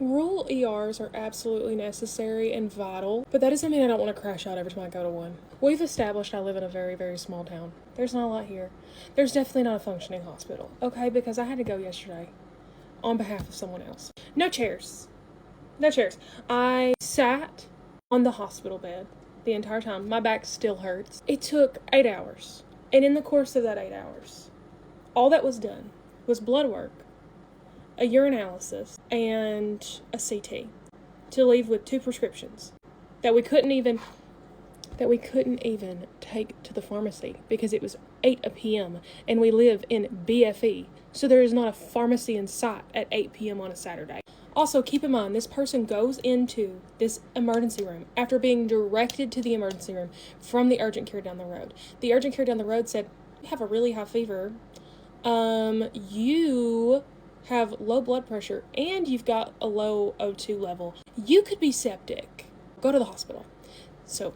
Rural ERs are absolutely necessary and vital, but that doesn't mean I don't want to crash out every time I go to one. We've established I live in a very, very small town. There's not a lot here. There's definitely not a functioning hospital, okay? Because I had to go yesterday on behalf of someone else. No chairs. No chairs. I sat on the hospital bed the entire time. My back still hurts. It took 8 hours. And in the course of that 8 hours, all that was done was blood work, a urinalysis, and a CT to leave with 2 prescriptions that we couldn't even take to the pharmacy because it was 8 p.m. and we live in BFE, so there is not a pharmacy in sight at 8 p.m. on a Saturday. Also, keep in mind, this person goes into this emergency room after being directed to the emergency room from the urgent care down the road. The urgent care down the road said, "You have a really high fever. You have low blood pressure and you've got a low O2 level. You could be septic. Go to the hospital." So,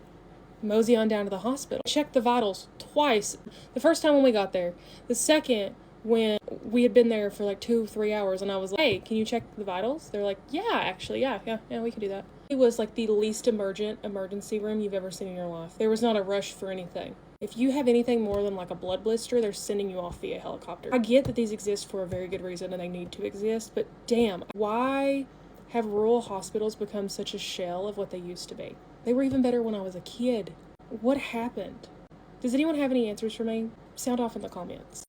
mosey on down to the hospital. Checked the vitals twice. The first time when we got there. The second when we had been there for like 2-3 hours and I was like, "Hey, can you check the vitals?" They're like, "Yeah, actually, yeah, we can do that." It was like the least emergent emergency room you've ever seen in your life. There was not a rush for anything. If you have anything more than like a blood blister, they're sending you off via helicopter. I get that these exist for a very good reason and they need to exist, but damn, why have rural hospitals become such a shell of what they used to be? They were even better when I was a kid. What happened? Does anyone have any answers for me? Sound off in the comments.